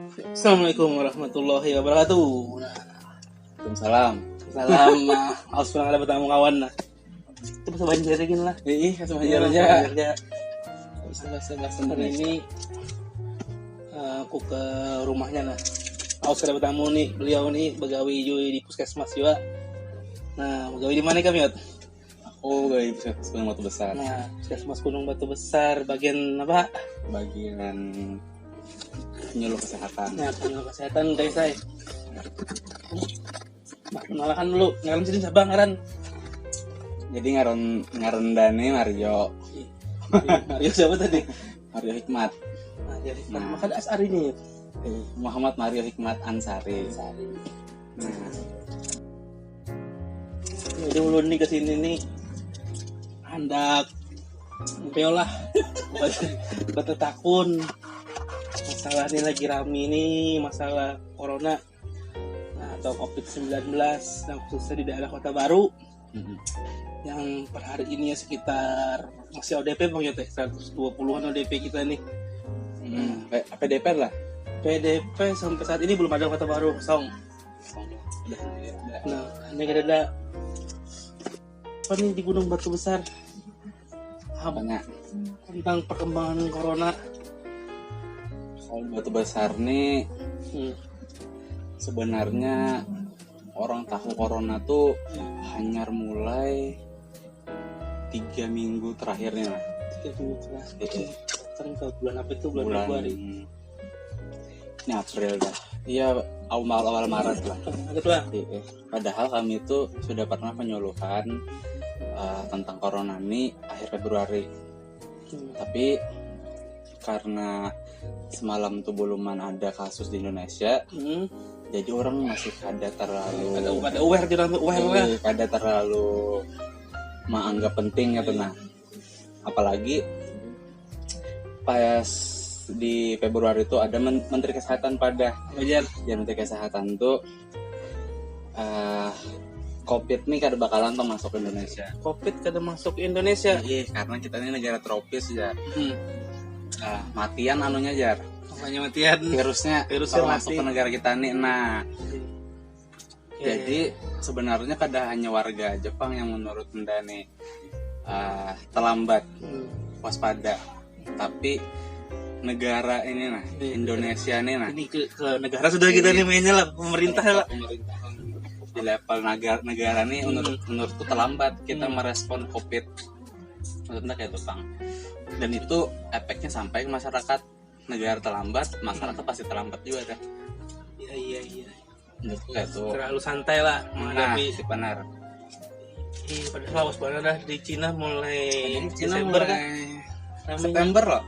Assalamualaikum warahmatullahi wabarakatuh. Waalaikumsalam. Salam. Aus pernah ada bertamu kawan nah. Itu bahasa Banjar gini lah. Bahasa Iya, Banjar aja. aja. Bahasa Hari ini aku ke rumahnya nah. Aus ada bertamu nih. Beliau nih begawi di puskesmas juga. Nah, begawi di mana kami? Aku dari Puskesmas Gunung Batu Besar. Nah, puskesmas Gunung Batu Besar bagian apa? Bagian penyuluh kesehatan. Nah, penyuluh kesehatan guys saya. Nah, kenalan dulu. Ngaran sini siapa ngaran? Jadi ngaran Dane Mario. Mario siapa tadi? Mario Hikmat. Nah, maka ada Asari nih. Muhammad Mario Hikmat Ansari. Nah, jadi ulun nih kesini nih hendak lah batu takun masalah ini lagi rame nih, masalah corona atau COVID-19 yang khususnya di daerah Kota Baru yang per hari ini ya sekitar masih ODP Bang ya teh 120-an ODP kita nih. PDP lah. PDP sampai saat ini belum ada Kota Baru kosong. Nah, ini ada apa nih di Gunung Batu Besar? Banyak Tentang perkembangan corona. Kalau Batu Besar nih sebenarnya orang tahu corona tuh hanya mulai 3 minggu terakhirnya lah. 3 minggu terakhir. Sekarang ke bulan apa itu? Bulan Februari. Ini April dah. Iya, awal Maret lah. Padahal kami itu sudah pernah penyuluhan tentang corona ini akhir Februari. Tapi karena semalam tuh belum ada kasus di Indonesia, jadi orang masih kada aware kada terlalu menganggap penting gitu nah. Apalagi pas di Februari itu ada Menteri Kesehatan pada wajar. Ya Menteri Kesehatan tuh COVID nih kada bakalan tuh masuk ke Indonesia. COVID kada masuk ke Indonesia. Iya, karena kita ini negara tropis ya. Matian anunya jar. Makanya matian. Virusnya masuk ke negara kita nih. Nah, jadi sebenarnya kada hanya warga Jepang yang menurut Anda nih terlambat waspada, tapi negara ini nah, Indonesia nih nah. Ini ke negara sudah kita nih mainnya lah, pemerintah lah. Di level negara nih menurutku terlambat kita merespon COVID. Maksudnya kayak itu Bang. Dan itu efeknya sampai ke masyarakat. Negara terlambat, masyarakat pasti terlambat juga dah. Iya. Menurutku kayak itu. Terlalu santai lah menghadapi. Nah, benar. Padahal waspada dah di Cina mulai Desember kan.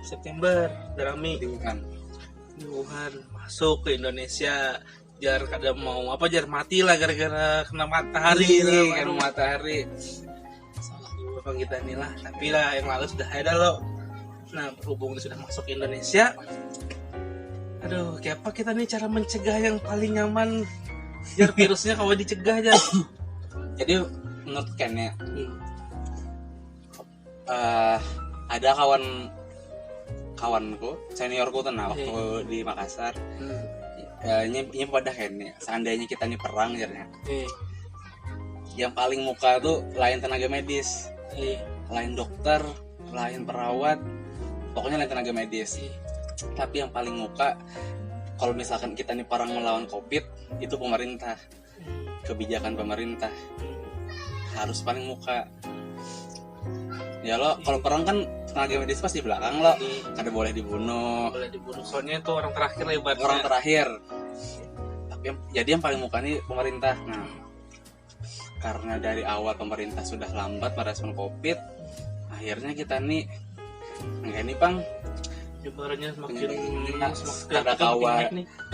September Derami di Wuhan masuk ke Indonesia. Jar kada mau mati lah gara-gara kena matahari. Kena matahari. Salah dulu bang kita nih lah. Tapi lah yang lalu sudah ada loh. Nah berhubung sudah masuk ke Indonesia, aduh kayak apa kita nih cara mencegah yang paling nyaman biar virusnya kalau dicegah aja. Jadi menurut Ken ya, ada kawanku seniorku tuh nah waktu di Makassar. Ini pada kayaknya seandainya kita nih perang jarnya yang paling muka tuh lain tenaga medis, lain dokter, lain perawat, pokoknya lain tenaga medis. Tapi yang paling muka kalau misalkan kita nih perang melawan COVID itu pemerintah, kebijakan pemerintah harus paling muka. Ya lo kalau perang kan tenaga medis pasti di belakang lo, kada boleh dibunuh. Soalnya itu orang terakhir lebatnya. Orang terakhir. Tapi jadi yang paling muka nih pemerintah. Nah, karena dari awal pemerintah sudah lambat merespon COVID, akhirnya kita nih enggak nih Bang. Nyebarannya semakin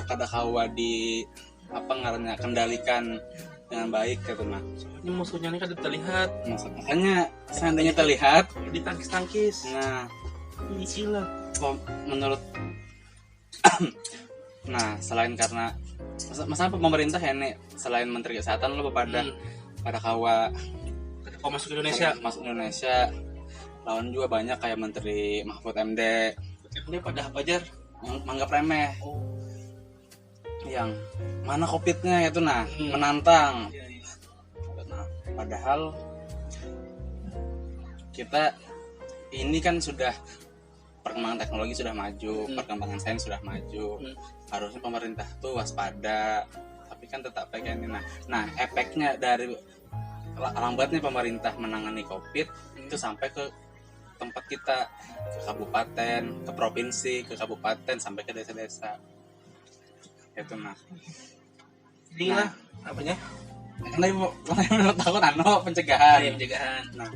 kada kawa di kendalikan dengan baik gitu nah. Ini musuhnya ini kan terlihat. Makanya seandainya terlihat ditangkis. Nah, gila. Menurut nah, selain karena masa pemerintah ya nih, selain Menteri Kesehatan lo pada kawa masuk Indonesia. Lawan juga banyak kayak Menteri Mahfud MD. Ini pada apa jar? Menganggap remeh. yang mana COVID-nya itu menantang. Nah, padahal kita ini kan sudah perkembangan teknologi sudah maju, perkembangan sains sudah maju. Harusnya pemerintah tuh waspada, tapi kan tetap kayak ini. Nah, efeknya dari lambatnya pemerintah menangani COVID itu sampai ke tempat kita, ke kabupaten, ke provinsi, ke kabupaten, sampai ke desa-desa. Itu Inilah apanya? Karena takut pencegahan. Pencegahan. Nah,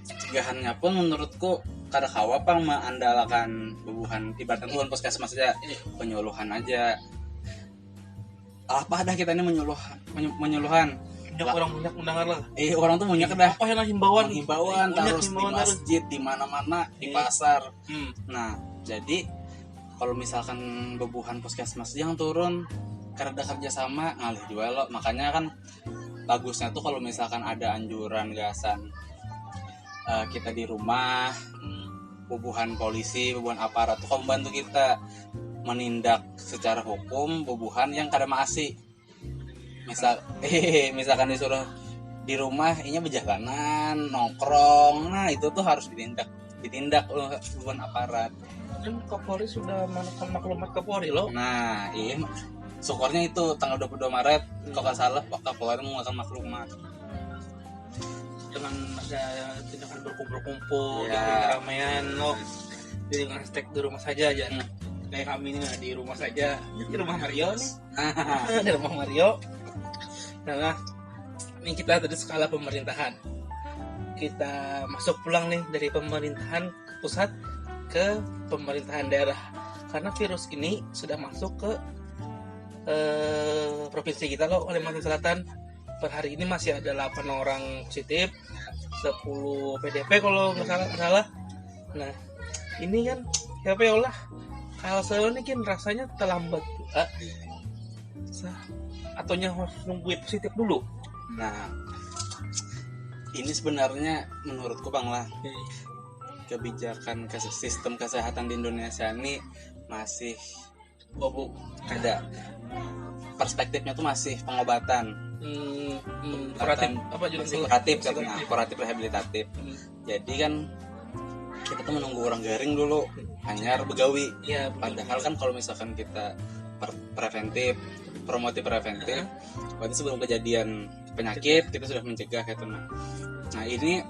pencegahannya pun menurutku kada kawa pang mengandalkan bubuhan ibaratnya tuan puskesmas aja, penyuluhan aja. Apa dah kita ini menyuluhan. Orang banyak mendengar lah. Orang tuh banyak dah. Apa yang himbauan Terus di masjid, di mana-mana, di pasar. Nah, jadi kalau misalkan bebuhan puskesmas yang turun karena ada kerjasama ngalih jual lo. Makanya kan bagusnya tuh kalau misalkan ada anjuran gasan kita di rumah, bubuhan polisi, bubuhan aparat tuh membantu kita menindak secara hukum bubuhan yang kada maasi. Misalkan disuruh di rumah inya bejalanan, nongkrong, nah itu tuh harus ditindak oleh bubuhan aparat. Kan Kapolri sudah menekan maklumat Kapolri loh. Nah, iya. Syukurnya itu tanggal 22 Maret kalau nggak salah Pak Kapolri mengeluarkan maklumat. Dengan ada tindakan berkumpul-kumpul, di keramaian loh. Jadi dengan hashtag di rumah saja aja. Kayak kami ini di rumah saja, di rumah Mario nih. Di rumah Mario. Nah, ini kita dari skala pemerintahan. Kita masuk pulang nih dari pemerintahan pusat ke pemerintahan daerah. Karena virus ini sudah masuk ke provinsi kita loh, Kalimantan Selatan. Per hari ini masih ada 8 orang positif, 10 PDP kalau nggak salah. Nah, ini kan ya lah. Kalau saya ini kan rasanya terlambat ataunya harus nungguin positif dulu. Nah, ini sebenarnya menurutku Bang lah, kebijakan sistem kesehatan di Indonesia ini masih ada perspektifnya tuh masih pengobatan. Kuratif rehabilitatif. Jadi kan kita tuh menunggu orang garing dulu, hanya begawi. Ya, padahal kan kalau misalkan kita promotif preventif, berarti sebelum kejadian penyakit kita sudah mencegah gitu. Nah ini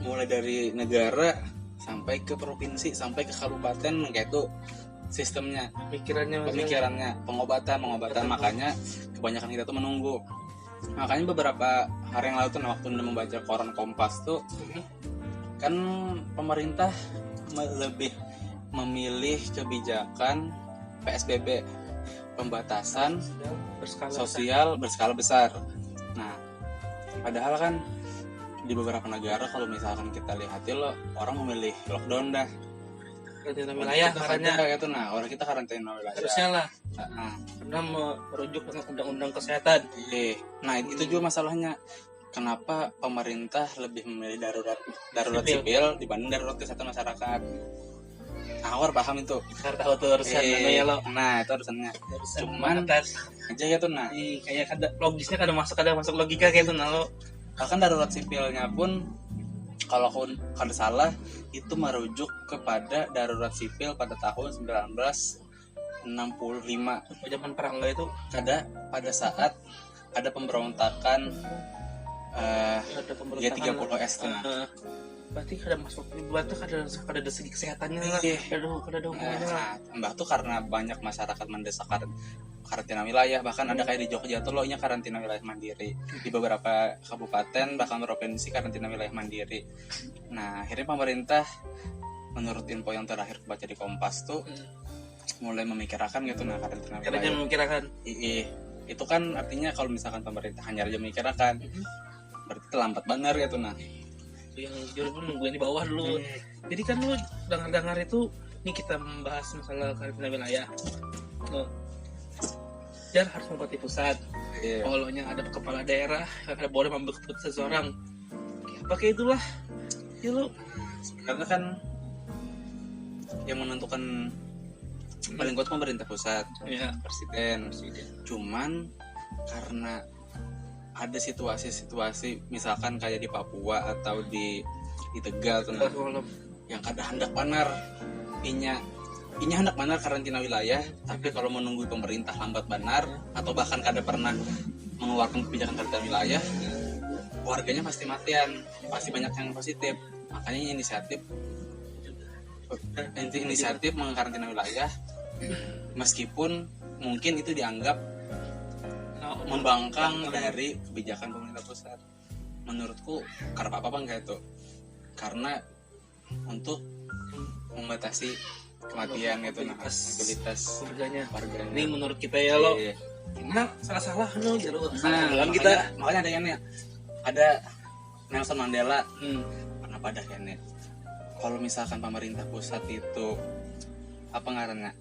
mulai dari negara sampai ke provinsi sampai ke kabupaten kayak itu sistemnya, pemikirannya, pengobatan. Makanya kebanyakan kita tuh menunggu. Makanya beberapa hari yang lalu tuh waktu membaca koran Kompas tuh kan pemerintah lebih memilih kebijakan PSBB, pembatasan sosial berskala besar. Nah, padahal kan di beberapa negara kalau misalkan kita lihat orang memilih lockdown dah. Karantina wilayah makanya gitu. Nah, orang kita karantina wilayah. Harusnya lah. Karena merujuk dengan undang-undang kesehatan. Nah, itu juga masalahnya. Kenapa pemerintah lebih memilih darurat sipil dibanding darurat kesehatan masyarakat? Awar paham itu. Tahu tuh urusan lo. Nah, itu urusannya. Cuman aja ya tuh kayak ada logisnya ada masuk logika kayak tuh lo. Bahkan darurat sipilnya pun kalau kada salah itu merujuk kepada darurat sipil pada tahun 1965. Zaman perang lah itu. Pada saat ada pemberontakan G30S tuh. Berarti kada masuk buat tuh kada ada segi kesehatannya lah. Kada hubungannya lah. Mbak tuh karena banyak masyarakat mendesak karantina wilayah, bahkan ada kayak di Jogja tuh nya karantina wilayah mandiri. Di beberapa kabupaten bahkan provinsi karantina wilayah mandiri. Nah, akhirnya pemerintah menurut info yang terakhir baca di Kompas tuh mulai memikirkan gitu karantina wilayah. Caranya memikirkan. Itu kan artinya kalau misalkan pemerintah hanya aja memikirkan, berarti terlambat benar gitu yang jujur pun nungguin di bawah dulu. Jadi kan lu dengar itu nih kita membahas masalah karantina wilayah. Jar harus membuat pusat. Polonya ada kepala daerah, ada boleh membuat keputusan seseorang. Pakai itulah. Ya lu sebenarnya kan yang menentukan paling kuat pemerintah pusat, presiden. Cuman karena ada situasi misalkan kayak di Papua atau di Tegal tuh, yang kada hendak benar inya hendak benar karantina wilayah, tapi kalau menunggu pemerintah lambat benar atau bahkan kada pernah mengeluarkan kebijakan karantina wilayah, warganya pasti matian, pasti banyak yang positif. Makanya inisiatif mengkarantina wilayah, meskipun mungkin itu dianggap membangkang dari kebijakan pemerintah pusat. Menurutku karena apa enggak itu? Karena untuk membatasi kematian itu mobilitas warganya. Ini menurut kita ya lo. Nah, salah no kita makanya ada yang ada Nelson Mandela pernah pada kayaknya. Kalau misalkan pemerintah pusat itu apa ngarannya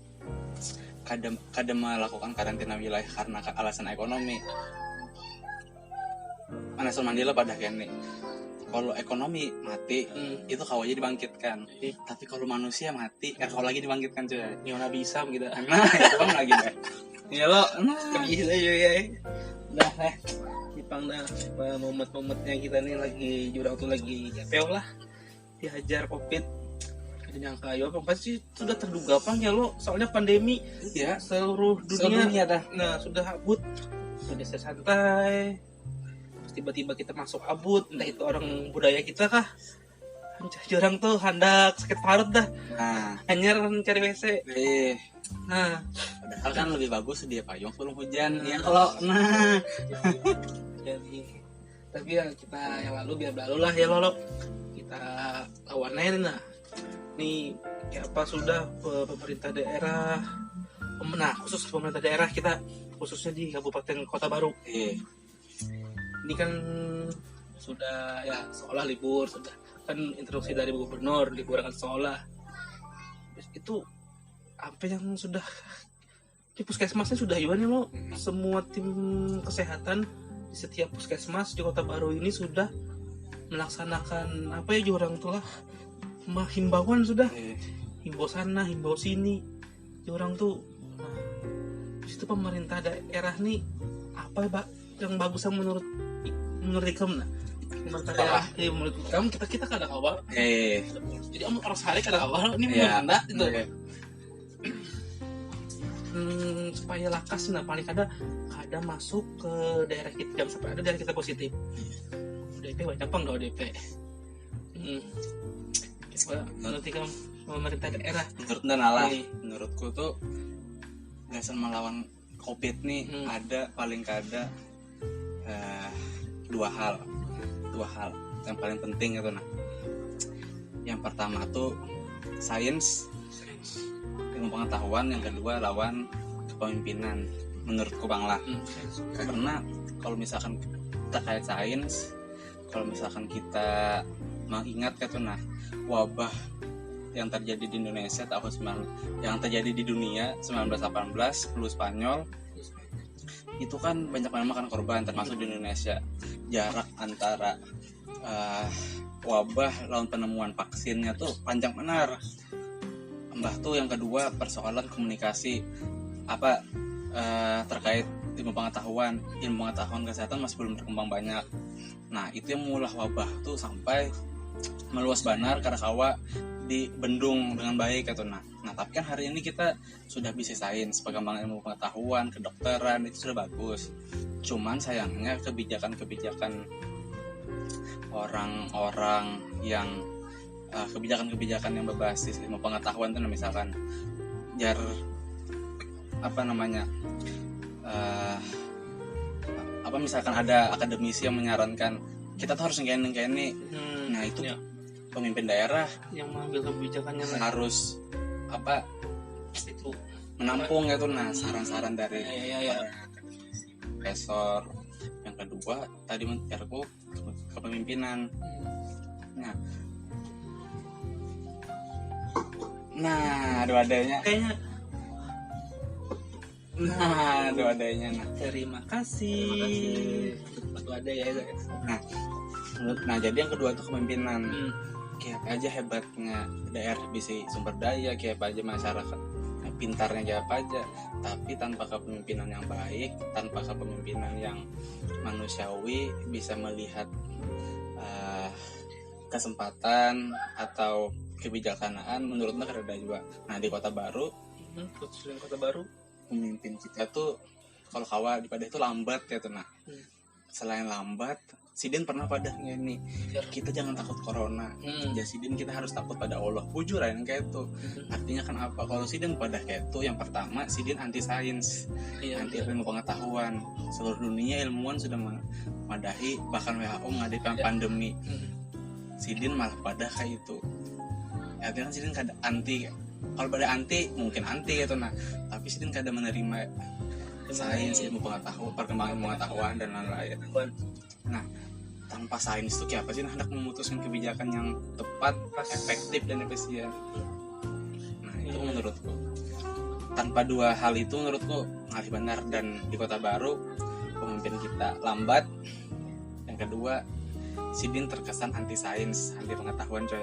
kadang melakukan karantina wilayah karena alasan ekonomi, Nelson Mandela pada kayaknya kalau ekonomi mati itu kau aja dibangkitkan, tapi kalau manusia mati kau lagi dibangkitkan cuy. Nyona bisa gitu. Nah itu kan lagi deh ya lo bisa ya udah Jepang dah momen-momennya kita nih lagi jurang tuh lagi jepeo lah dihajar covid. Ada nyangka ya pasti sudah terduga ya lo, soalnya pandemi ya seluruh dunia dah. Nah sudah abut, sudah santai, tiba-tiba kita masuk abut, entah itu orang budaya kita kah, jurang tuh hendak sakit parut dah, hanya cari WC. Nah, padahal kan lebih bagus dia payung sebelum hujan ya kalau jadi tapi ya kita yang lalu biar berlalu lah ya lo kita lawannya nah nih ya apa sudah pemerintah daerah khusus pemerintah daerah kita khususnya di Kabupaten Kota Baru ini kan sudah ya sekolah libur, sudah kan instruksi dari gubernur liburkan sekolah itu apa yang sudah di puskesmasnya sudah gimana lo semua tim kesehatan di setiap puskesmas di Kota Baru ini sudah melaksanakan apa ya jurang tuh lah himbauan sudah himbau sana himbau sini jurang tuh itu pemerintah daerah nih apa ya yang bagus menurut kamu nah pemerintah daerah menurut kamu kita kada awal jadi orang sehari kada awal ini menurut anda itu supaya lakas nah paling kada masuk ke daerah kita jangan sampai ada daerah kita positif. ODP banyak apa enggak ODP menurut kamu pemerintah daerah menurutku tuh gasan melawan COVID nih ada paling kada dua hal yang paling penting itu nah. Yang pertama tuh sains ilmu pengetahuan, yang kedua lawan kepemimpinan menurutku bang lah. Karena kalau misalkan terkait sains, kalau misalkan kita mengingat gitu nah wabah yang terjadi di Indonesia yang terjadi di dunia 1918 flu Spanyol itu kan banyak memakan korban termasuk di Indonesia. Jarak antara wabah lawan penemuan vaksinnya tuh panjang benar. Mbah tuh yang kedua persoalan komunikasi terkait ilmu pengetahuan kesehatan masih belum berkembang banyak. Nah itu yang mengulah wabah tuh sampai meluas benar karena kawa di bendung dengan baik atau nah tapi kan hari ini kita sudah bisa sains pengembangan ilmu pengetahuan kedokteran itu sudah bagus. Cuman sayangnya kebijakan orang-orang yang kebijakan yang berbasis ilmu pengetahuan itu misalkan misalkan ada akademisi yang menyarankan kita tuh harus kayak ini. Nah itu pemimpin daerah yang mengambil kebijakannya harus itu menampung gitu nah saran-saran dari profesor. Yang kedua tadi menurutku kepemimpinan. Nah dua-duanya kayaknya dua-duanya terima kasih ada ya nah jadi yang kedua itu kepemimpinan. Kayak aja hebatnya daerah bisa sumber daya, kayak aja masyarakat pintarnya kayak apa aja, tapi tanpa kepemimpinan yang baik, tanpa kepemimpinan yang manusiawi, bisa melihat kesempatan atau kebijaksanaan, menurutnya ada juga. Nah di Kota Baru, pemimpin kita tuh kalau kawa di pada itu lambat ya tuh. Nah selain lambat, Sidin pernah pada ini, kita jangan takut corona, ya Sidin kita harus takut pada Allah. Bujur yang kayak itu. Artinya kan apa? Kalau Sidin pada kayak itu, yang pertama Sidin anti sains, anti ilmu pengetahuan. Seluruh dunia ilmuwan sudah memadahi, bahkan WHO mengadakan pandemi. Sidin malah pada kayak itu. Artinya kan Sidin kada anti. Kalau pada anti mungkin anti gitu. Nah tapi Sidin kada menerima sains, ilmu pengetahuan, perkembangan pengetahuan dan lain-lain. Nah tanpa sains itu kayak apa sih? Hendak memutuskan kebijakan yang tepat, efektif dan efisien. Nah itu menurutku, tanpa dua hal itu menurutku ngalih benar. Dan di Kota Baru pemimpin kita lambat. Yang kedua, Sidin terkesan anti sains, anti pengetahuan coy.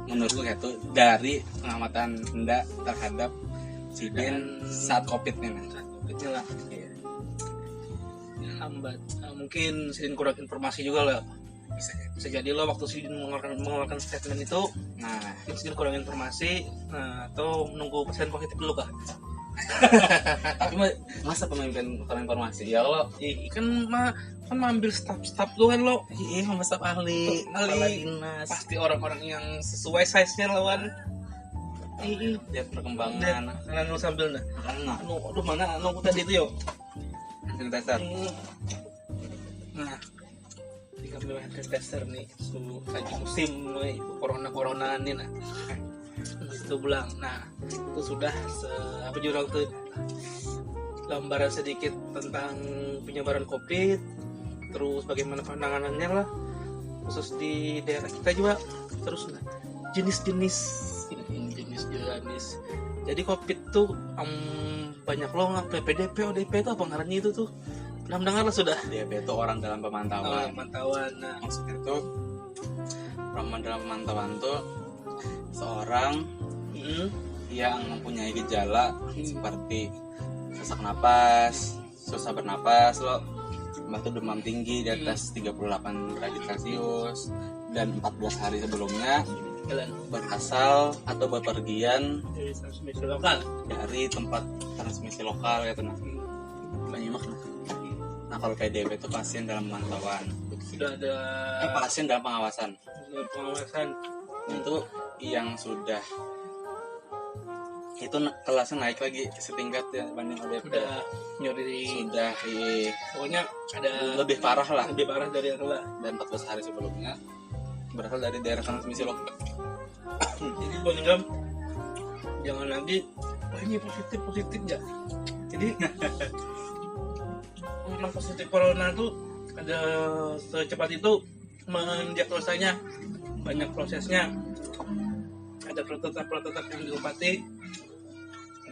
Menurutku kayak itu dari pengamatan Anda terhadap Sidin saat COVID nih. Saat COVID lah. Iya. Lambat. Mungkin Sidin kurang informasi juga lah. Bisa jadi lo waktu Sidin mengeluarkan statement itu, nah Sidin kurang informasi, atau menunggu pasien positif dulu kah? Tapi masa pemimpin kurang informasi? Ya lo kan ambil staf tuh kan lo. Iya, sama staf ahli dinas. Pasti orang-orang yang sesuai size-nya lawan. Lihat perkembangan. Karena sambil aduh mana nunggu tadi itu yo. Dasar. Nah, jika melihat dasar nih, lagi musim nih corona nih nah. Itu bilang. Nah, itu sudah apa jurang tuh gambaran sedikit tentang penyebaran COVID, terus bagaimana penanganannya lah, khusus di daerah kita juga. Terus jenis. Jadi COVID tuh banyak loh nggak PPDP, ODP itu apa ngarannya itu tuh? Pernah mendengar lah sudah? DP itu orang dalam pemantauan. Nah, maksudnya itu orang dalam pemantauan tuh seorang yang mempunyai gejala seperti sesak napas, susah bernapas, bahkan demam tinggi di atas 38 derajat Celcius, dan 14 hari sebelumnya berasal atau bepergian dari transmisi lokal, dari tempat transmisi lokal ya tenang. Banyak. Nah kalau PDP itu pasien dalam pemantauan, sudah ada pasien dalam pengawasan. Itu yang sudah itu kelasnya naik lagi setingkat ya banding ODP. Sudah pokoknya ada lebih parah dari yang lah. Dan 14 hari sebelumnya berasal dari daerah transmisi lokal. Jadi bang jangan lagi ini positif ya. Jadi orang positif corona tuh ada secepat itu mendiagnosanya, banyak prosesnya, ada prototip yang diobati.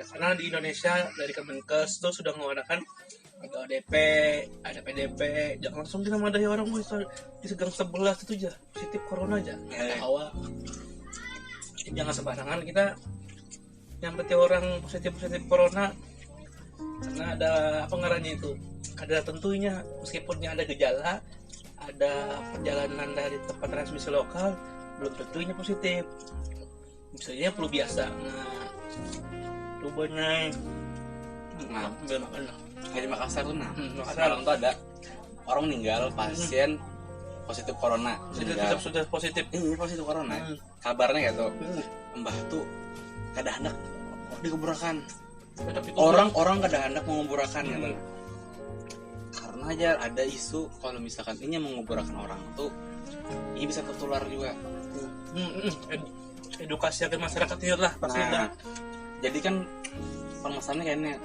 Karena di Indonesia dari Kemenkes tuh sudah menggunakan ada ODP, ada PDP, jangan langsung kita madahi orang di segang 11 itu aja positif corona aja. Awal jangan sembarangan kita nyambeti orang positif corona, karena ada apa ngarannya itu, ada tentunya, meskipun yang ada gejala, ada perjalanan dari tempat transmisi lokal, belum tentunya positif, misalnya flu biasa. Nah rubahnya ambil makan di Makassar tuh. Sekarang tuh ada orang meninggal pasien positif corona. Sudah positif. Ini positif corona. Kabarnya gitu. Mbah tuh kada hendak dikuburakan. Orang kada hendak menguburakan gitu. Karena aja ada isu kalau misalkan ini menguburakan orang tuh ini bisa tertular juga. Edukasi ke masyarakat itu lah pasti. Jadi kan permasalahannya kayaknya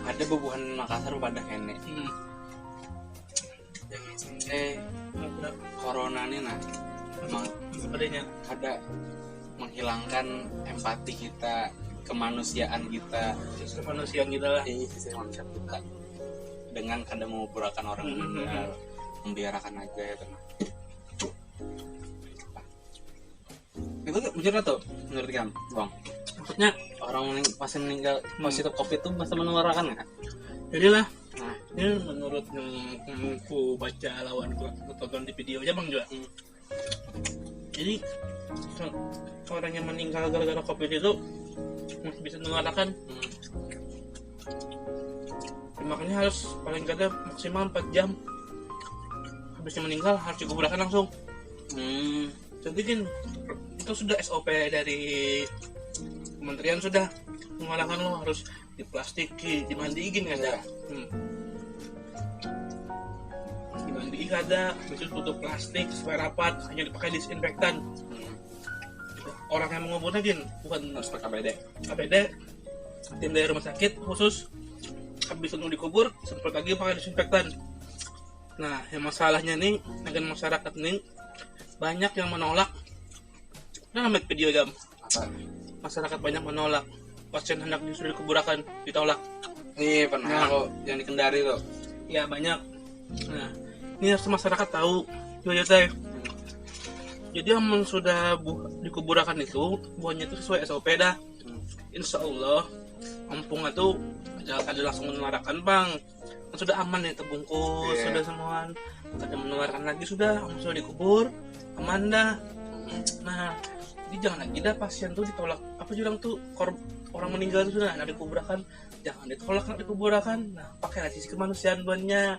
ada bebuhan Makassar pada kene. Jangan sampai corona ini memang ada menghilangkan empati kita, kemanusiaan kita lah. Sisi manusia kita dengan kada menguburakan orang meninggal, membiarkan aja ya teman. Itu bener tuh menurut kamu, Bang? Maksudnya Orang pasien meninggal positif COVID itu bisa menularkan nggak? jadilah ini menurut yang ku baca lawan ku tonton di video aja Bang juga. Jadi orang yang meninggal gara-gara COVID itu masih bisa menularkan. Makanya harus paling kata maksimal 4 jam habisnya meninggal harus dikuburkan langsung. Jadi kan itu sudah SOP dari kementerian, sudah mengalahkan lo harus diplastiki, dimandiin ada, dimandiin ada, bisa tutup plastik supaya rapat, hanya dipakai disinfektan. Orang yang menguburnya Din bukan Harus pakai APD, tim dari rumah sakit khusus habis untuk dikubur sempat lagi pakai disinfektan. Nah, yang masalahnya nih dengan masyarakat nih banyak yang menolak. Nah, ambil video jam. Masyarakat banyak menolak. Pasien hendak disuruh dikuburkan ditolak. Iya pernah kok yang di Kendari tuh. Ya banyak. Nah, ini harus masyarakat tahu. Ya teh. Jadi yang sudah dikuburkan itu buahnya itu sesuai SOP dah. Insya Allah Ampung itu ada langsung menularkan Bang. Sudah aman ya terbungkus, sudah semua ada menularkan lagi, sudah dikubur aman dah. Nah, jadi jangan lagi dah pasien tuh ditolak. Apa jurang tuh orang meninggal itu sudah ada dikuburkan, jangan ditolak nak dikuburkan. Nah, pakailah sisi kemanusiaan banyak.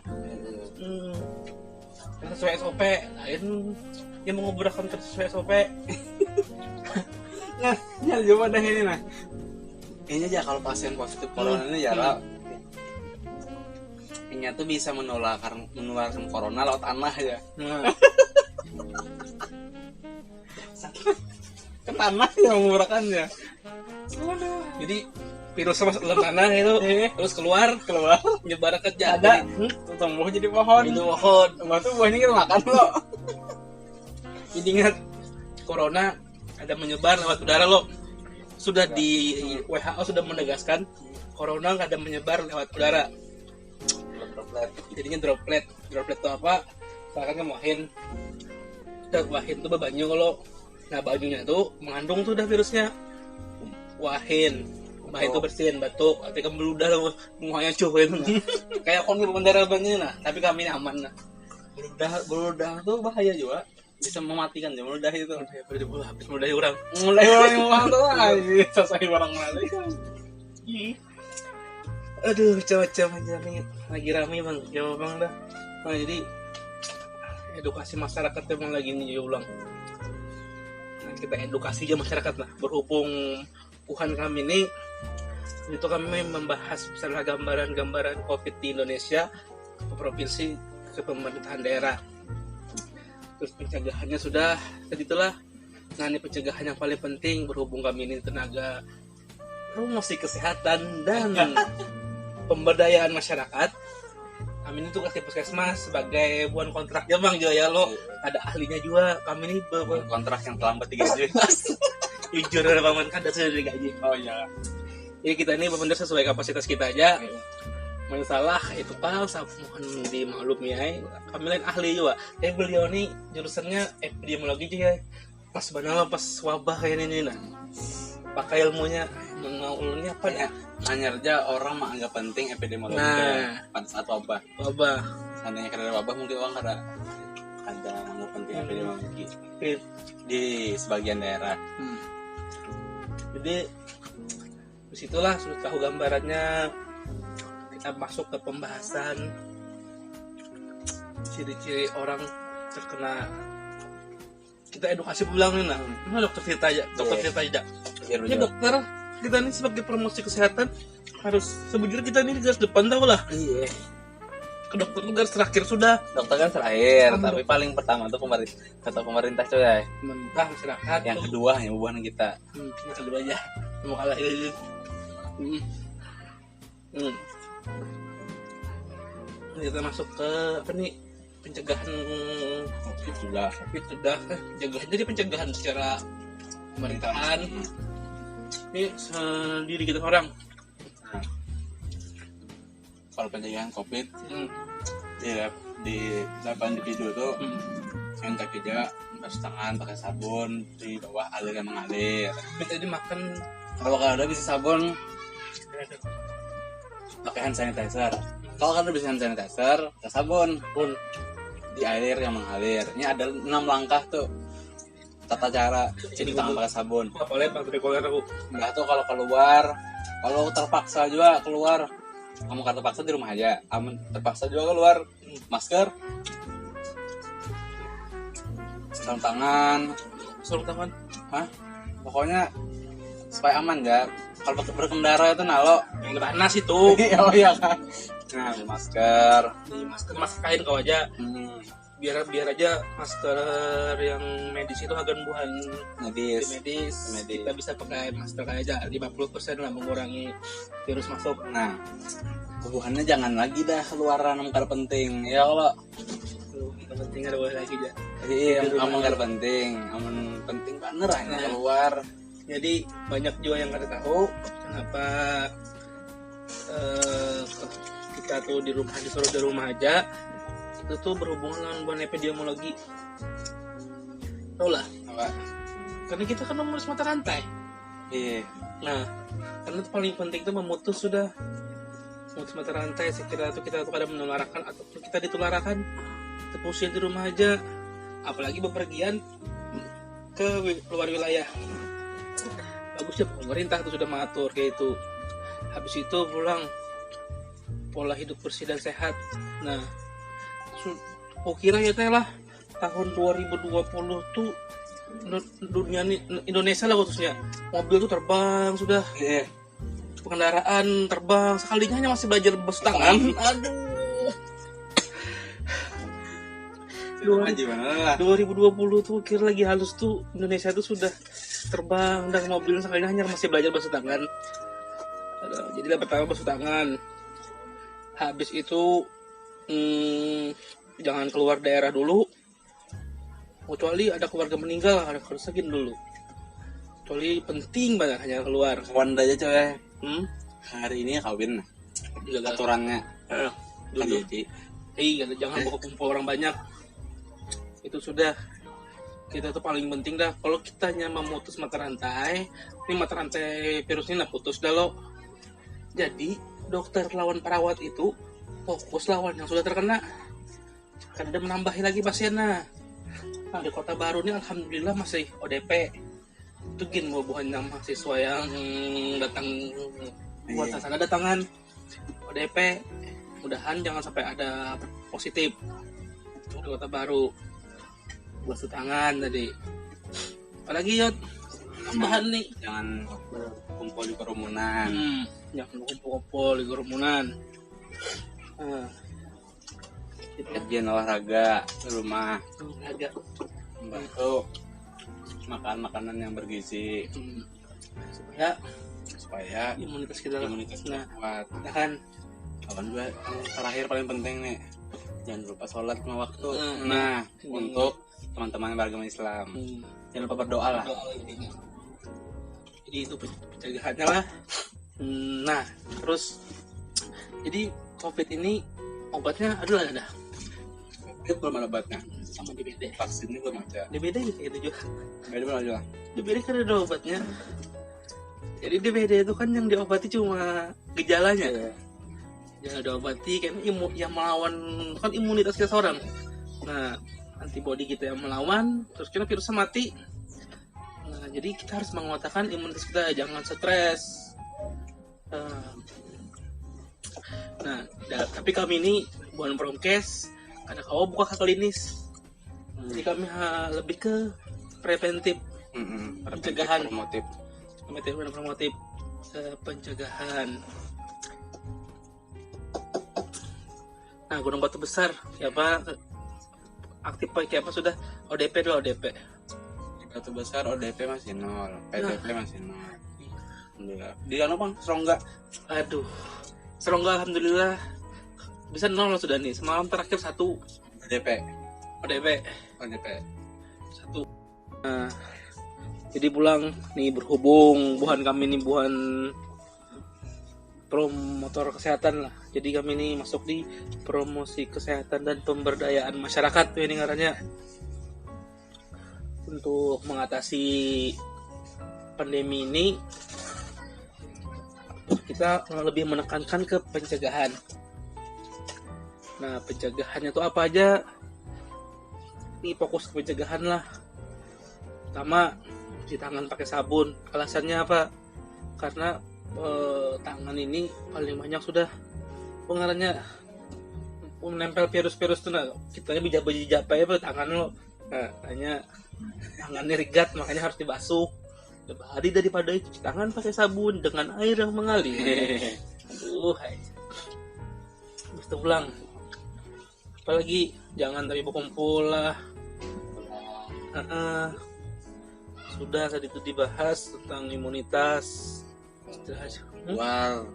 Sesuai SOP, lain yang menguburkan sesuai SOP. Nah, coba dah ini nah. Ini aja kalau pasien positif corona ini ya ini tuh bisa menularkan corona lewat tanah ya. Ke tanah yang menguburkannya. Jadi virus masuk dalam tanah itu terus keluar nyebar ke ada tumbuh jadi pohon. Itu pohon. Waktu buahnya kita makan loh. Jadi ingat corona ada menyebar lewat udara loh. Sudah di WHO sudah menegaskan corona nggak ada menyebar lewat udara. Jadinya droplet itu apa? Misalkan wahin tuh banyu kalau nah banyunya tuh mengandung tuh udah virusnya. Wahin itu bersihin batuk, tapi kan meludah semuanya cuy. Kayak konflik bendera banyak nah, tapi kami ini aman nah. Beludah tuh bahaya juga. Bisa mematikan ya meludah itu. Habis meludahi orang tuh selesai orang lagi. Aduh, macam-macam aja nih. Lagi rame Bang, jawab Bang dah. Nah, jadi edukasi masyarakat memang lagi diulang. Nah, kita edukasi aja masyarakat lah. Berhubung Tuhan kami ini itu kami membahas misalnya gambaran COVID di Indonesia ke provinsi, ke pemerintahan daerah. Terus pencegahannya sudah, itulah. Nah, ini pencegahan yang paling penting berhubung kami ini tenaga promosi kesehatan dan pemberdayaan masyarakat. Kami ini tugas di puskesmas sebagai buan kontraknya Bang Joya lo. Ada ahlinya juga. Kami ini kontrak yang terlambat digaji. Jujur ada paman kan sudah digaji. Oh iya. Jadi kita ini benar sesuai kapasitas kita aja. Masalah itu Pak, mohon dimaklumi ya. Kami lain ahli juga. Tapi beliau nih jurusannya epidemiologi juga. Pas wabah kayak ini nah. Pakai ilmunya mengaulnya apa ya? Hanya orang menganggap penting epidemiologi pada saat wabah. Seandainya karena wabah mungkin orang ada anggap penting epidemiologi di sebagian daerah. Jadi disitulah sudah tahu gambarannya. Kita masuk ke pembahasan ciri-ciri orang terkena. Kita edukasi pulang nih nah. Ini dokter cerita aja. Ini dokter kita nih sebagai promosi kesehatan harus sebujurnya kita ini garis depan tau lah. Iya. Ke dokter itu garis terakhir sudah. Dokter kan terakhir, tapi paling pertama tuh pemerintah coy. Pemerintah masyarakat. Yang kedua yang hubungan kita. Yang kedua aja. Mau kalah ini. Kita masuk ke apa nih? Pencegahan COVID sudah. Pencegahan jadi pencegahan secara pemerintahan. Ini sendiri kita orang. Nah, kalau pencegahan COVID di 8 individu itu yang ketiga 4 Harus tangan pakai sabun di bawah alir yang mengalir. Tadi makan Kalau ada bisa sabun, pakai hand sanitizer. Kalau ada bisa hand sanitizer, pakai sabun pun di air yang mengalir. Ini ada 6 langkah tuh tata cara cuci tangan pakai sabun. boleh pakai koler aku. Udah tuh kalau keluar, kalau terpaksa juga keluar, kamu kan terpaksa di rumah aja. Kamu terpaksa juga keluar, masker, sarung tangan, hah? Pokoknya supaya aman ya. Kalau berkendara itu nalo Yang panas itu. oh iya kan. Nah, masker. Masker kain kau aja. Biar aja masker yang medis itu akan bukan medis. Kita bisa pakai masker aja 50% lah mengurangi virus masuk. Nah, kebuhannya jangan lagi dah keluaran kalau penting. Ya kalau kita penting ada lagi aja. Iya, aman gak penting, aman penting banget hanya keluar. Jadi banyak juga yang nggak tahu kenapa kita tuh disuruh di rumah aja. Itu tuh berhubungan dengan epidemiologi. Tahu lah. Apa? Karena kita kan memutus mata rantai. Iya. Nah, karena itu paling penting itu memutus mata rantai. Sekira itu kita tuh kada menularkan ataupun kita ditularakan. Kita pusing di rumah aja. Apalagi bepergian ke luar wilayah. Bagus ya pemerintah tuh sudah mengatur kayak itu. Habis itu pulang pola hidup bersih dan sehat. Nah, kira ya teh lah tahun 2020 tuh dunia Indonesia lah khususnya mobil tuh terbang sudah. Kendaraan terbang sekalinya hanya masih belajar basuh tangan. Aduh. 2020 tuh kira lagi halus tuh Indonesia tuh sudah terbang dan mobil sekalinya hanya masih belajar basuh tangan. Jadi pertama basuh tangan. Habis itu jangan keluar daerah dulu. Kecuali ada keluarga meninggal, ada kerusakin dulu. Kecuali penting banget hanya keluar. Kawan aja coy. Hari ini kawin. Aturannya. Dulu. Iya, jangan bawa kumpul orang banyak. Itu sudah kita tuh paling penting dah. Kalau kita hanya memutus mata rantai, ini mata rantai virus ini putus dah lo. Jadi dokter lawan perawat itu fokus lawan yang sudah terkena. Karena ada menambah lagi pasiennya. Nah, di Kota Baru ini alhamdulillah masih ODP. Itu gin buahnya mahasiswa yang datang buat sana datangan ODP. Mudahan jangan sampai ada positif di Kota Baru. Basuh tangan tadi. Apalagi Yot tambahan nih, jangan kumpul di kerumunan. Jangan kumpul di kerumunan. Rajin olahraga di rumah. Olahraga. Membantu makan makanan yang bergizi. Supaya imunitas kita kuat. Tahan. Kawan juga terakhir paling penting nih, jangan lupa sholat lima waktu. Untuk teman-teman beragama Islam, jangan lupa berdoa lah. Jadi itu pencegahannya lah. Nah, terus jadi COVID ini obatnya ada. Itu belum ada obatnya. Sama DBD. Vaksinnya belum ada. DBD gitu juga. DBD belum ada. DBD kan ada obatnya. Jadi DBD itu kan yang diobati cuma gejalanya. Yang diobati kan yang melawan kan imunitas kita seorang. Nah, antibodi kita yang melawan, terus kita virusnya mati. Nah, jadi kita harus menguatkan imunitas kita, jangan stres. Nah, tapi kami ini bukan promkes, karena kau buka klinis. Jadi kami lebih ke preventif, pencegahan, promotif, pencegahan. Nah, Gunung Batu Besar, siapa aktif pakai apa sudah ODP dulu ODP. Batu Besar ODP masih 0, PDP masih 0. Alhamdulillah. Di sana Bang, Serongga. Aduh. Serongga alhamdulillah bisa 0 sudah nih. Semalam terakhir 1 ODP. 1. Nah, jadi pulang nih berhubung kami ini promotor kesehatan lah. Jadi kami ini masuk di promosi kesehatan dan pemberdayaan masyarakat ini ngarannya. untuk mengatasi pandemi ini kita lebih menekankan ke pencegahan. Nah, pencegahannya itu apa aja? Ini fokus ke pencegahan lah. Pertama, cuci tangan pakai sabun. Alasannya apa? Karena tangan ini paling banyak sudah pengaruhnya menempel virus-virus tuh. Nah, kita bijak-bijak apa ya tangan lo. Nah, hanya tangannya rigat, makanya harus dibasuh. Lebih hari daripada cuci tangan pakai sabun dengan air yang mengalir. Aduh, habis itu pulang. Apalagi jangan tapi berkumpul lah. Sudah tadi itu dibahas tentang imunitas. Wow,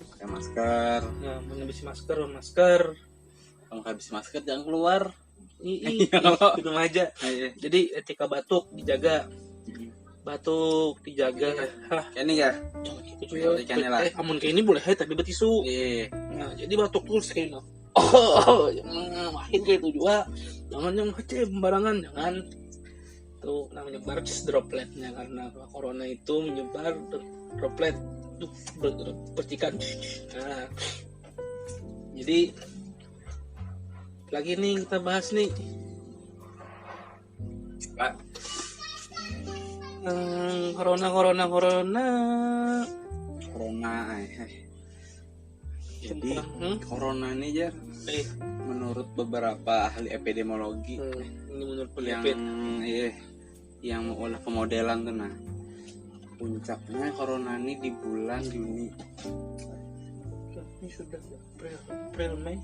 pakai masker. Nah, menghabisi masker. Kalau habis masker jangan keluar. Itu aja. Jadi etika batuk dijaga. Ini ya. Jangan gitu juga. Amun kayak ini boleh tapi betisu. Nah, jadi batuk terus kayak gitu. Makin kayak itu juga. Jangan yang sembarangan, jangan. Itu namanya menyebar dropletnya, karena corona itu menyebar droplet percikan. Nah, jadi lagi nih kita bahas nih Pak. Corona. Jadi corona ini aja menurut beberapa ahli epidemiologi ini menurut yang olah pemodelan tuh, nah puncaknya corona ini di bulan Juni. Ini sudah April Mei.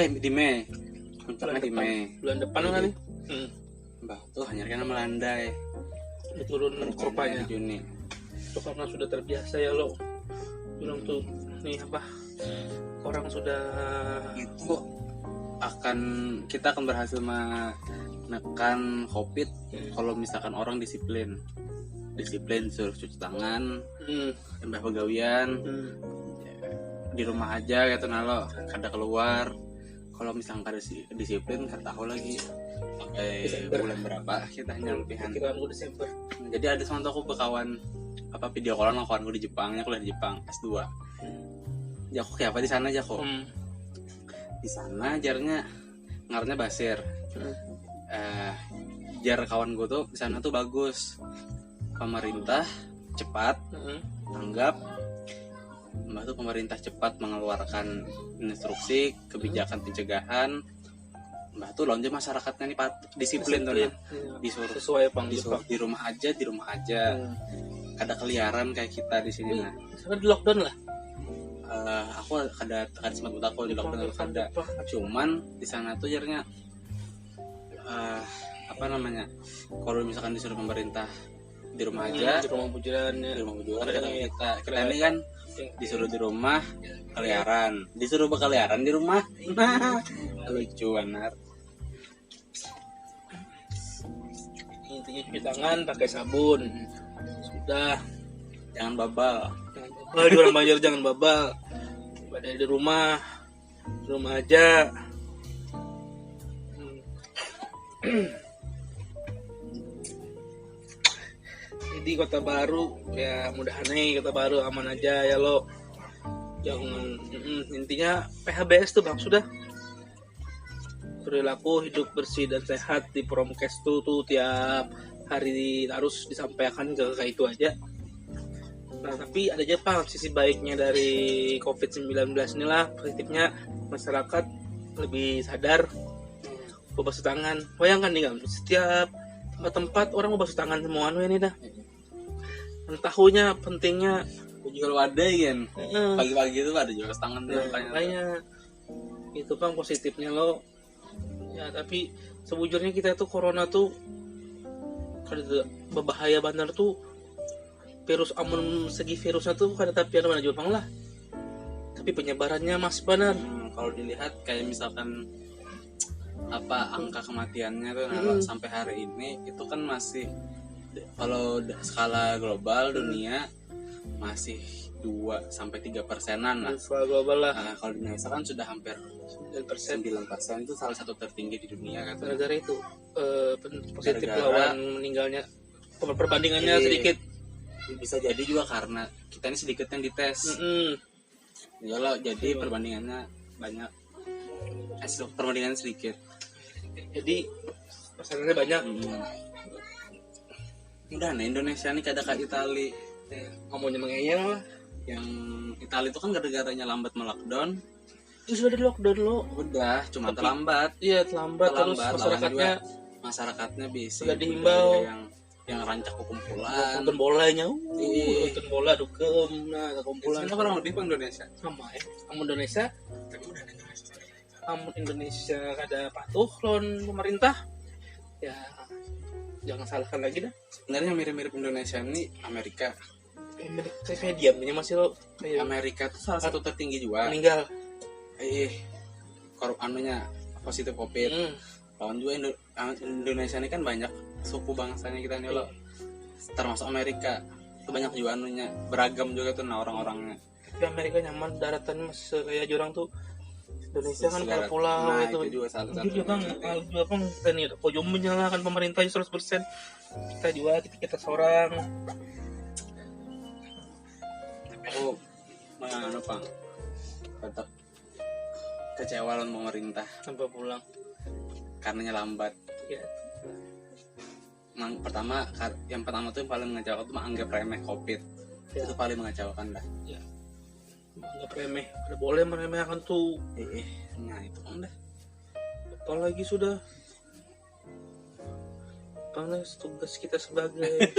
Di Mei. Puncaknya di Mei. Bulan depan kan nih. Mbah tuh hanya karena melandai. Turun kurvanya di Juni. Itu karena sudah terbiasa ya lo. Bilang tuh nih apa? Orang sudah itu kita akan berhasil menekan COVID kalau misalkan orang disiplin suruh cuci tangan, tambah pegawaian, di rumah aja gitu nalo, kada keluar. Kalau misalkan kada disiplin, kada tahu lagi sampai bulan berapa kita nyampean. Desember. Jadi ada sama aku bekawan video callan kawanku di Jepang, kuliah di Jepang S2. Jago kayak apa di sana Jago? Di sana jarnya ngaruhnya basir. Jar kawan gue tuh di sana tuh bagus. Pemerintah cepat tanggap. Mbak tuh pemerintah cepat mengeluarkan instruksi kebijakan pencegahan. Mbak tuh lonjong masyarakatnya nih disiplin tuh nah. Disuruh sesuai di rumah aja. Kada keliaran kayak kita di sini nah. Sekarang di lockdown lah. Aku kada sempat aku di lockdown kada. Cuman di sana tuh jarnya kalau misalkan disuruh pemerintah di rumah aja, di rumah bujuran kita ini kan disuruh di rumah keliaran, disuruh berkeliaran di rumah. Lucu benar. Intinya cuci tangan pakai sabun. Sudah, jangan babal. Di orang Banjar jangan babal. Pada di rumah aja. Jadi Kota Baru ya mudah-mudahan Kota Baru aman aja ya lo. Jangan intinya PHBS tuh bang sudah. Perilaku hidup bersih dan sehat di Promkes tuh tiap hari harus disampaikan kayak itu aja. Nah, tapi ada aja Pak sisi baiknya dari COVID-19 inilah, positifnya masyarakat lebih sadar basuh tangan. Bayangkan nih kan, setiap tempat orang mau basuh tangan semua ini dah. Tahunya pentingnya kalau ada kan pagi-pagi itu ada juga tangan makanya itu Bang positifnya lo. Ya, tapi sebujurnya kita tuh corona tuh berbahaya benar tuh. Virus amun segi virusnya tuh kada tapi mana juga Bang lah. Tapi penyebarannya mas benar. Kalau dilihat kayak misalkan angka kematiannya tuh sampai hari ini itu kan masih kalau skala global dunia masih 2-3%-an lah. Skala global lah. Nah, kalau di Indonesia kan sudah hampir 9%, itu salah satu tertinggi di dunia kan. Gara-gara itu positif lawan meninggalnya, perbandingannya sedikit. Bisa jadi juga karena kita ini sedikit yang dites. Kalau jadi perbandingannya banyak, perbandingannya sedikit. Jadi pasarannya banyak. Udah nih Indonesia nih kada kayak Itali. Ngomongnya mengeyel lah. Yang Itali itu kan gara-garanya lambat melockdown. Itu sudah di lockdown lo. Udah, cuma terlambat. Iya, terlambat. Terus masyarakatnya bisa sudah dihimbau yang rancak kumpulan. Nonton bolanya. Nonton bola dukem. Nah, kumpulan. Sebenarnya kurang lebih Indonesia. Sama ya. Indonesia. Indonesia ada patuh lawan pemerintah. Ya, jangan salahkan lagi dah. Sebenarnya mirip-mirip Indonesia ini Amerika. Kayak diamnya masih lo. Amerika tuh salah satu tertinggi juga. Meninggal. Anunya positif COVID. Lawan juga Indonesia ini kan banyak suku bangsanya kita nih lo. Termasuk Amerika. Itu banyak juga anunya, beragam juga tuh orang-orangnya. Tapi Amerika nyaman, daratannya masih kayak jurang tuh. Indonesia kan kayak pulau nah, itu juga salah satu. Juga kan kita nih pojok menyalahkan pemerintah 100%. Kita juga kita seorang. Aku mana Bang? Tetap kecewa lawan pemerintah sampai pulang karenanya lambat. Ya. Yang pertama tuh yang paling mengecewakan tuh menganggap remeh COVID. Ya. Itu paling mengecewakan dah. Ya. Menganggap remeh. Ada boleh meremehkan tuh. Nah itu kan dah. Apalagi sudah tugas kita sebagai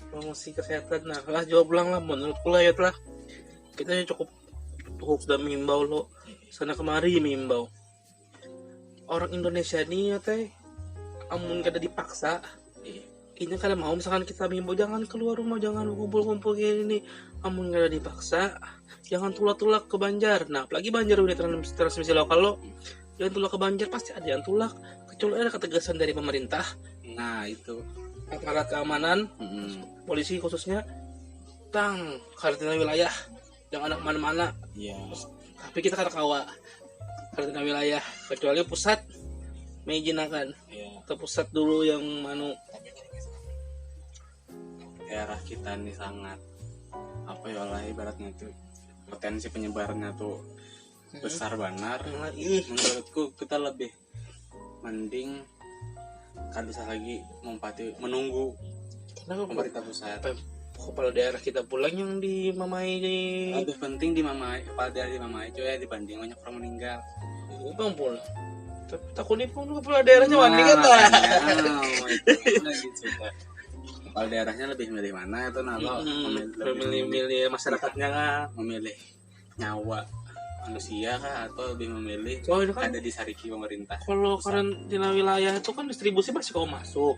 promosi kesehatan. Nah lah jawab ulang lah menurutku lah ya telah kita cukup sudah mengimbau lo sana kemari mengimbau orang Indonesia nih ya teh amun kada dipaksa ini kada mau misalkan kita mengimbau jangan keluar rumah jangan kumpul-kumpul kayak ini amun kada dipaksa jangan tulak-tulak ke Banjar. Nah apalagi Banjar udah transmisi lokal lo jangan tulak ke Banjar pasti ada yang tulak kecuali ada ketegasan dari pemerintah. Nah itu aparat keamanan, polisi khususnya, karantina wilayah, jangan anak mana-mana. Iya. Tapi kita kada kawa karantina wilayah, kecuali pusat mengizinakan. Iya. Ke pusat dulu yang daerah kita nih sangat lah ibaratnya tuh potensi penyebarannya tuh besar benar. Menurutku kita lebih mending kan bisa lagi menunggu pemerintah pusat. Kepala daerah kita pulang yang dimamai lebih penting kepala daerah dimamai coy dibanding banyak orang meninggal. Bang pula. Takutnya pun kepala daerahnya meninggal Kepala daerahnya lebih milih mana itu memilih masyarakatnya memilih nyawa manusia kah atau lebih memilih kan, ada di sariki pemerintah. Kalau karantina wilayah itu kan distribusi masih kau masuk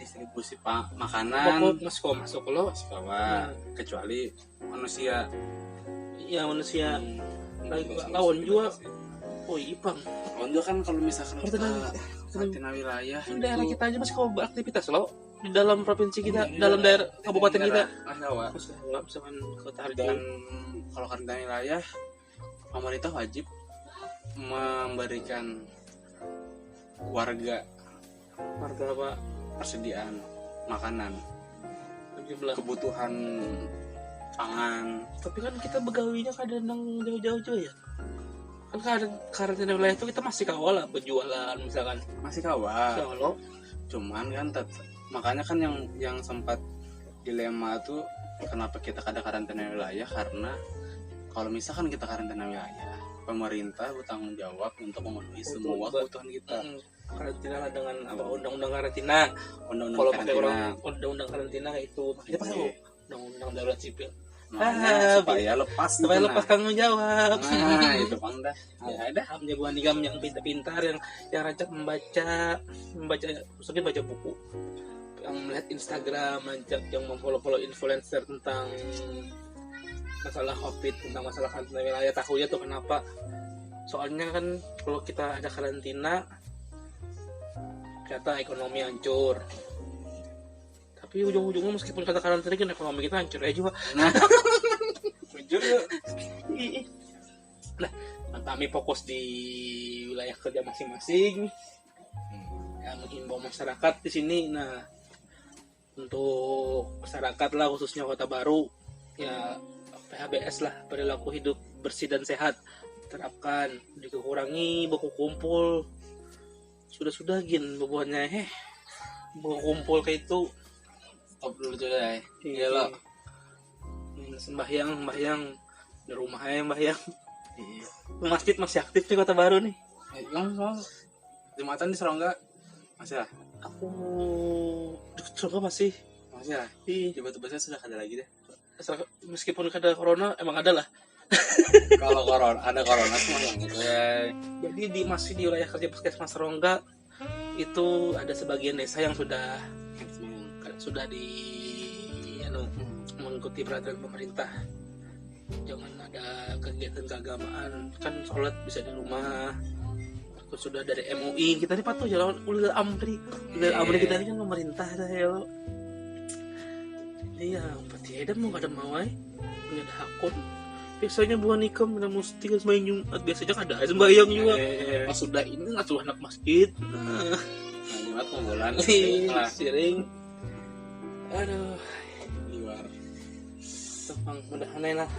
distribusi makanan masih kau masuk lo kecuali manusia lawan juga Ipang lawan juga kan kalau misalkan karantina wilayah daerah kita aja masih kau beraktivitas lo di dalam provinsi kita dalam daerah kabupaten kita nggak misalkan kota dan kalau karantina wilayah pemerintah wajib memberikan warga apa persediaan makanan kebutuhan pangan. Tapi kan kita begawinya kadang jauh-jauh ya kan karantina wilayah itu kita masih kawal lah berjualan misalkan masih kawal cuman kan makanya kan yang sempat dilema tuh kenapa kita kada karantina wilayah karena kalau misalkan kita karantina wilayah, pemerintah bertanggung jawab untuk memenuhi semua kebutuhan kita. Karantina dengan undang-undang karantina. Kalau pakai undang-undang karantina itu makanya pakai undang-undang darurat sipil. Supaya lepas tanggung jawab. Nah, itu Bang dah. Ada jagoan digam yang pintar-pintar yang rajak membaca maksudnya baca buku. Yang melihat Instagram, yang memfollow influencer tentang masalah COVID, tentang masalah karantina wilayah, tahunya tuh kenapa. Soalnya kan kalau kita ada karantina ternyata ekonomi hancur, tapi ujung-ujungnya meskipun kata karantina kan ekonomi kita hancur ya juga. jujur. Nah, kami fokus di wilayah kerja masing-masing. Ya, menghimbau masyarakat di sini. Nah, untuk masyarakat lah khususnya Kota Baru, ya PHBS lah, perilaku hidup bersih dan sehat terapkan, dikurangi buku kumpul. Sudah gin bebuannya buku kumpul kayak itu stop dulu tuh ya. Iya lo. Sembahyang di rumah aja sembahyang. Iya. Masjid masih aktif di Kota Baru nih. Jumatan di Serongga masih lah. Aku juga masih lah. Iya. Di Batu Besar sudah ada lagi deh. Meskipun ada corona, emang ada lah. Kalau ada corona semua yang itu ya. Jadi masih di wilayah kerja Puskesmas Serongga itu ada sebagian desa yang sudah mengikuti peraturan pemerintah. Jangan ada kegiatan keagamaan, kan sholat bisa di rumah. Aku sudah dari MUI, kita ini patuh jalan Ulil Amri. Ulil Amri kita ini kan pemerintah dah ya lo. Iya, pasti ada mau ada mau punya ada hakun. Biasanya buah nikah mana mesti kan sembahyang Jumat, biasanya ada sembahyang juga. Pas sudah ini ngasuh anak masjid. Jumat bulan sering. Aduh, luar. Tepang mudah-mudahan lah.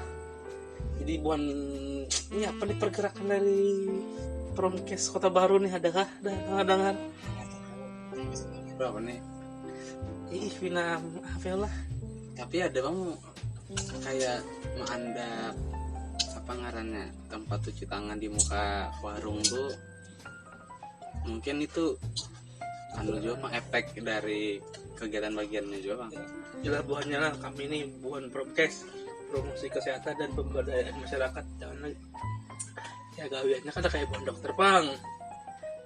Jadi buan ini apa nih pergerakan dari Promkes Kota Baru nih, adakah dengar? Berapa nih? Vina lah. Tapi ada bang kayak mengandap apa ngarannya tempat cuci tangan di muka warung tuh, mungkin itu juga bang efek dari kegiatan bagiannya juga bang. Jelas buahnya lah, kami ini bukan Promkes, promosi kesehatan dan pemberdayaan masyarakat. Jangan ya gawiannya kan kayak buan dokter pang.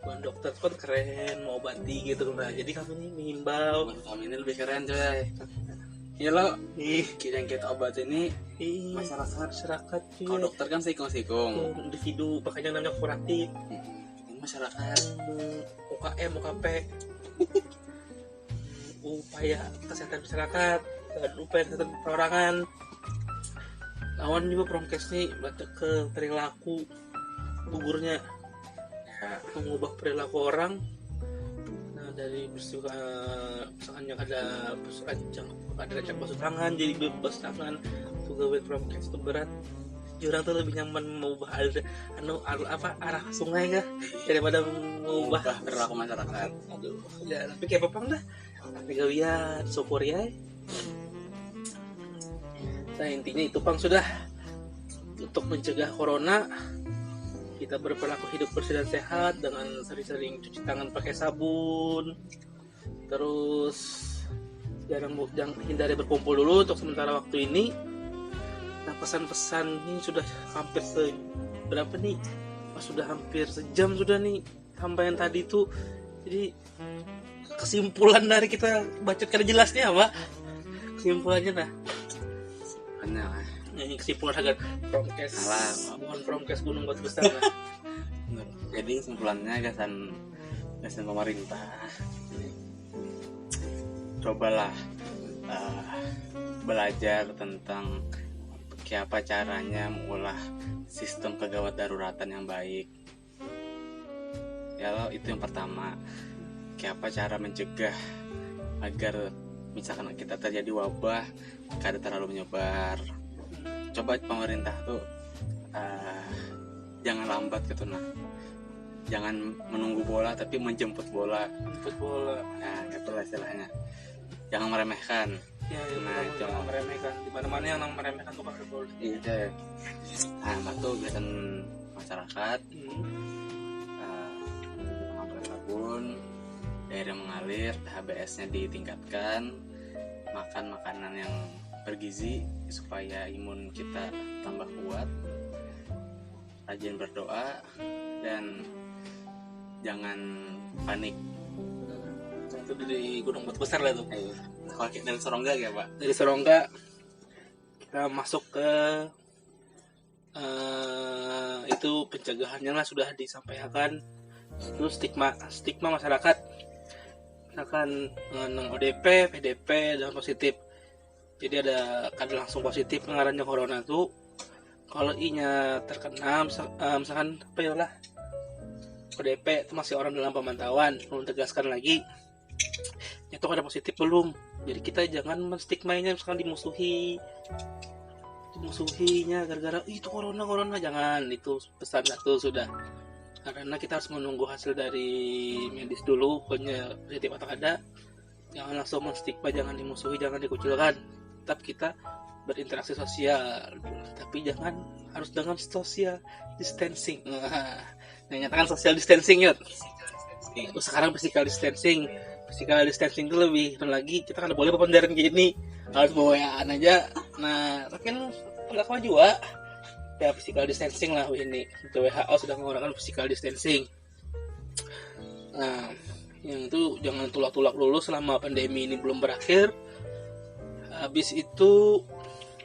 Buan dokter kan keren, mau obati gitu. Nah, jadi kami ini mengimbau. Kami ini lebih keren coy. Iya lo, yang kita obat ini masyarakat. Kalau dokter kan sikung-sikung. Individu, makanya namanya kooperatif. Masyarakat. UKM, UKP. Upaya kesehatan masyarakat dan upaya kesehatan perorangan. Lawan juga Promkes nih baca ke perilaku gugurnya, mengubah perilaku orang. Nah, dari misalkan yang ada rancang basuh tangan jadi bebas tangan, pegawai Promkes itu berat. Jurang tuh lebih nyaman mengubah arah sungai kah daripada mengubah perilaku masyarakat. Aduh, ya tapi kayak apa dah. Tapi gawian syukur ya. Nah, intinya itu pang sudah untuk mencegah corona, kita berperilaku hidup bersih dan sehat dengan sering-sering cuci tangan pakai sabun. Terus jangan hindari berkumpul dulu untuk sementara waktu ini. Nah, pesan-pesan ini sudah hampir berapa nih? Sudah hampir sejam sudah nih sampaian tadi tuh. Jadi kesimpulan dari kita bacotkan jelasnya apa? Kesimpulannya dah. Benar. Ini kesimpulan agar Promkes. Bukan Promkes Gunung Batu Besar lah. Jadi kesimpulannya gasan pemerintah. Cobalah belajar tentang apa caranya mengolah sistem kegawat daruratan yang baik. Ya lo, itu yang pertama. Apa cara mencegah agar misalkan kita terjadi wabah kada terlalu menyebar. Coba pemerintah tuh jangan lambat gitu nah. Jangan menunggu bola tapi menjemput bola. Nah, itulah istilahnya. Jangan meremehkan. Ya, jangan meremehkan. Di mana-mana yang meremehkan tuh kada boleh. Iya. Nah, itu kegiatan masyarakat. Mengambil sabun, air yang mengalir, HBS-nya ditingkatkan, makan makanan yang bergizi supaya imun kita tambah kuat, rajin berdoa, dan jangan panik. Itu dari Gunung Batu Besar lah tuh. Kalau kita dari Serongga ya Pak? Dari Serongga kita masuk ke itu pencegahannya lah sudah disampaikan. Terus stigma masyarakat, misalkan mengenang ODP, PDP dan positif. Jadi ada langsung positif pengarannya corona tuh kalau I-nya terkena misalkan apa ya lah PDP itu masih orang dalam pemantauan, belum tegaskan lagi itu ada positif belum. Jadi kita jangan menstigmanya misalkan dimusuhinya gara-gara itu corona, jangan. Itu pesan satu sudah, karena kita harus menunggu hasil dari medis dulu, pokoknya positif atau ada. Jangan langsung menstigma, jangan dimusuhi, jangan dikucilkan. Tetap kita berinteraksi sosial, tapi jangan harus dengan social distancing. Nah, nyatakan social distancing ya. Sekarang physical distancing itu lebih lagi, kita kan boleh paparan gini, harus bawa WA-an aja. Nah, tapi kan nggak kawan juga ya physical distancing lah ini. WHO sudah menggunakan physical distancing. Nah, yang itu jangan tulak-tulak dulu selama pandemi ini belum berakhir. Habis itu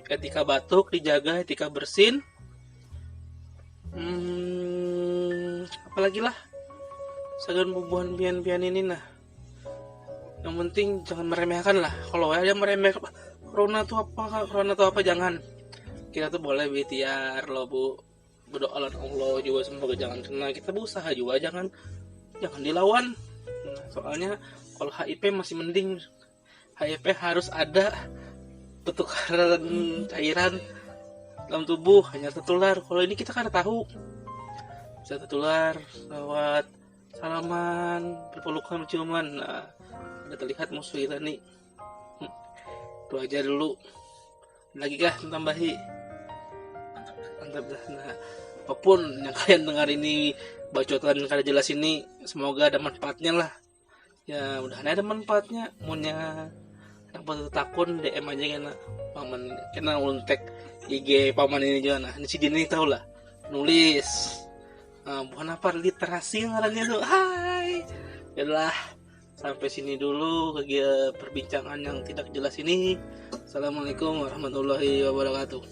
etika batuk dijaga, etika bersin. Apalagi lah sagan bubuhan pian-pian ini nah. Yang penting jangan meremehkan lah. Kalau ada meremehkan corona tuh apa jangan. Kita tuh boleh berikhtiar loh Bu, berdoa Allah juga semoga jangan kena. Kita berusaha juga jangan dilawan. Nah, soalnya kalau HIV masih mending. HIV harus ada pertukaran cairan dalam tubuh, hanya tertular. Kalau ini kita kan tahu bisa tertular lewat salaman, berpelukan, ciuman. Nah, udah terlihat musuh kita nih. Itu aja dulu. Lagi kah tambahi? Mantap dah. Nah, apapun yang kalian dengar ini, bacotan kada jelas ini, semoga ada manfaatnya lah. Ya, mudah ada manfaatnya. Munya yang takun DM aja kena paman, kena untek IG paman ini juga. Nah, ini si Dini tahu lah nulis. Bukan apa literasi ngarannya tuh. Hai. Yalah, sampai sini dulu kegiatan perbincangan yang tidak jelas ini. Assalamualaikum warahmatullahi wabarakatuh.